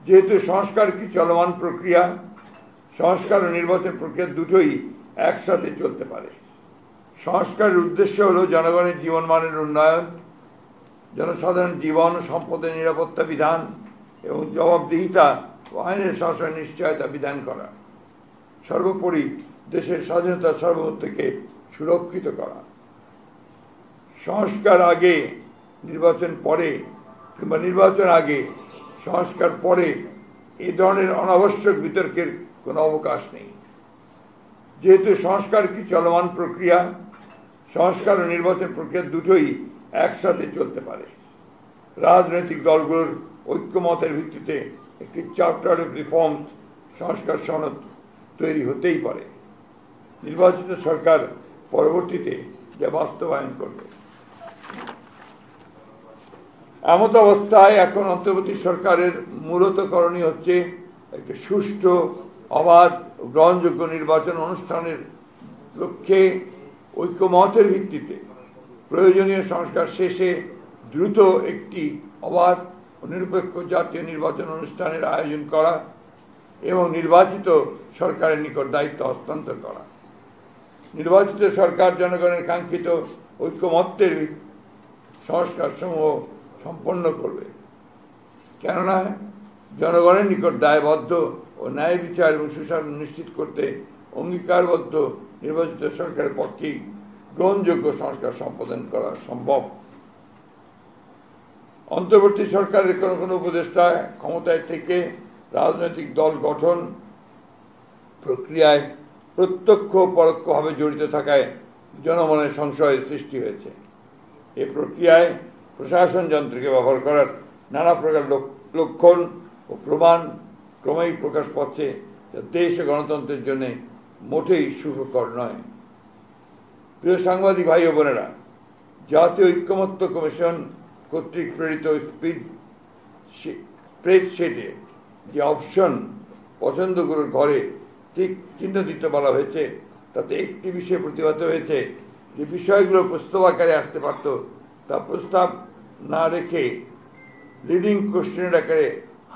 যেহেতু সংস্কার কি চলমান প্রক্রিয়া, সংস্কার ও নির্বাচন প্রক্রিয়া দুটোই একসাথে চলতে পারে। সংস্কারের উদ্দেশ্য হল জনগণের জীবনমানের উন্নয়ন, জনসাধারণ জীবন ও সম্পদের নিরাপত্তা বিধান এবং জবাবদিহিতা ও আইনের শাসনের নিশ্চয়তা বিধান করা, সর্বোপরি দেশের স্বাধীনতা সার্বভৌমত্বকে সুরক্ষিত করা। সংস্কার আগে নির্বাচন পরে কিংবা নির্বাচন আগে সংস্কার পরে এই ধরনের অনাবশ্যক বিতর্কের কোনো অবকাশ নেই। যেহেতু সংস্কার কি চলমান প্রক্রিয়া, সংস্কার ও নির্বাচন প্রক্রিয়া দুটোই একসাথে চলতে পারে। রাজনৈতিক দলগুলোর ঐক্যমতের ভিত্তিতে একটি চার্টার অফ রিফর্মস সংস্কার সনদ তৈরি হতেই পারে। নির্বাচিত সরকার পরবর্তীতে যা বাস্তবায়ন করবে। এমত অবস্থায় এখন অন্তর্বর্তী সরকারের মূলত করণীয় হচ্ছে একটি সুষ্ঠু, অবাধ ও গ্রহণযোগ্য নির্বাচন অনুষ্ঠানের লক্ষ্যে ঐক্যমতের ভিত্তিতে প্রয়োজনীয় সংস্কার শেষে দ্রুত একটি অবাধ ও নিরপেক্ষ জাতীয় নির্বাচন অনুষ্ঠানের আয়োজন করা এবং নির্বাচিত সরকারের নিকট দায়িত্ব হস্তান্তর করা। নির্বাচিত সরকার জনগণের কাঙ্ক্ষিত ঐক্যমত্যের সংস্কার সমূহ সম্পন্ন করবে, কেননা জনগণের নিকট দায়বদ্ধ ও ন্যায় বিচার এবং সুশাসন নিশ্চিত করতে অঙ্গীকারবদ্ধ নির্বাচিত সরকারের পক্ষেই গ্রহণযোগ্য সংস্কার সম্পাদন করা সম্ভব। অন্তর্বর্তী সরকারের কোনো কোনো উপদেষ্টা ক্ষমতায় থেকে রাজনৈতিক দল গঠন প্রক্রিয়ায় প্রত্যক্ষ পরোক্ষভাবে জড়িত থাকায় জনমনের সংশয়ের সৃষ্টি হয়েছে। এ প্রক্রিয়ায় প্রশাসন যন্ত্রকে ব্যবহার করার নানা প্রকার লক্ষণ ও প্রমাণ ক্রমেই প্রকাশ পাচ্ছে, যা দেশ ও গণতন্ত্রের জন্য মোটেই সুখকর নয়। প্রিয় সাংবাদিক ভাই ও বোনেরা, জাতীয় ঐক্যমত্য কমিশন কর্তৃক প্রেরিত স্প্রেডশিটে যে অপশন পছন্দগুলোর ঘরে ঠিক চিহ্ন দিতে বলা হয়েছে, তাতে একটি বিষয়ে প্রতিবাদ হয়েছে যে বিষয়গুলো প্রস্তাব আকারে আসতে পারত তা প্রস্তাব না রেখে লিডিং কোশ্চেনের আকারে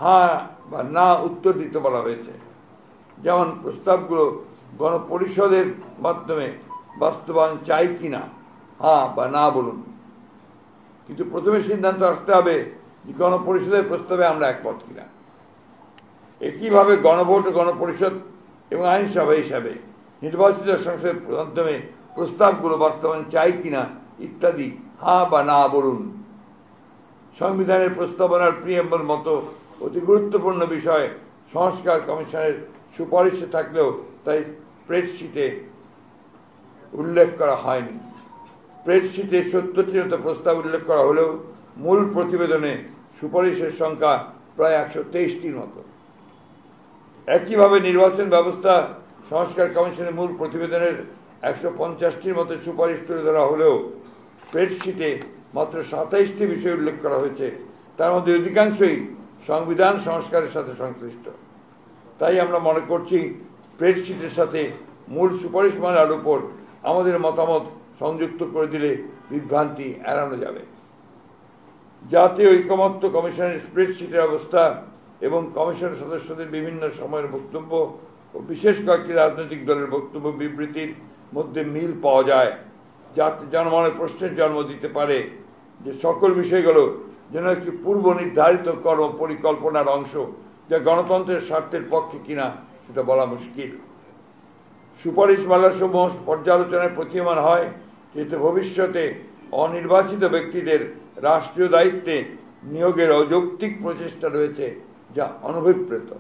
হ্যাঁ বা না উত্তর দিতে বলা হয়েছে। যেমন প্রস্তাবগুলো গণপরিষদের মাধ্যমে বাস্তবায়ন চাই কিনা হ্যাঁ বা না বলুন, কিন্তু প্রথমে সিদ্ধান্ত আসতে হবে যে গণপরিষদের প্রস্তাবে আমরা একমত কিনা। একইভাবে গণভোট ও গণপরিষদ এবং আইনসভা হিসাবে নির্বাচিত সংসদের মাধ্যমে প্রস্তাবগুলো বাস্তবায়ন চাই কিনা ইত্যাদি হ্যাঁ বা না বলুন। সংবিধানের প্রস্তাবনার প্রিএম্বল মতো অতি গুরুত্বপূর্ণ বিষয় সংস্কার কমিশনের সুপারিশে থাকলেও তাই স্প্রেডশিটে উল্লেখ করা হয়নি। স্প্রেডশিটে 70টির মতো প্রস্তাব উল্লেখ করা হলেও মূল প্রতিবেদনে সুপারিশের সংখ্যা প্রায় 123টির মতো। একইভাবে নির্বাচন ব্যবস্থা সংস্কার কমিশনের মূল প্রতিবেদনের 150টির মতো সুপারিশ তুলে ধরা হলেও স্প্রেডশিটে মাত্র 27টি বিষয় উল্লেখ করা হয়েছে, তার মধ্যে অধিকাংশই সংবিধান সংস্কারের সাথে সংশ্লিষ্ট। তাই আমরা মনে করছি স্প্রেডশিটের সাথে মূল সুপারিশমালার উপর আমাদের মতামত সংযুক্ত করে দিলে বিভ্রান্তি এড়ানো যাবে। জাতীয় ঐকমত্য কমিশনের স্প্রেডশিটের অবস্থা এবং কমিশনের সদস্যদের বিভিন্ন সময়ের বক্তব্য ও বিশেষ কয়েকটি রাজনৈতিক দলের বক্তব্য বিবৃতির মধ্যে মিল পাওয়া যায়, যাতে জনমনে প্রশ্নের জন্ম দিতে পারে যে সকল বিষয়গুলো যেন একটি পূর্ব নির্ধারিত কর্ম পরিকল্পনার অংশ, যা গণতন্ত্রের স্বার্থের পক্ষে কিনা সেটা বলা মুশকিল। সুপারিশমালাসমূহ পর্যালোচনায় প্রতীয়মান হয় যেহেতু ভবিষ্যতে অনির্বাচিত ব্যক্তিদের রাষ্ট্রীয় দায়িত্বে নিয়োগের অযৌক্তিক প্রচেষ্টা রয়েছে, যা অনভিপ্রেত।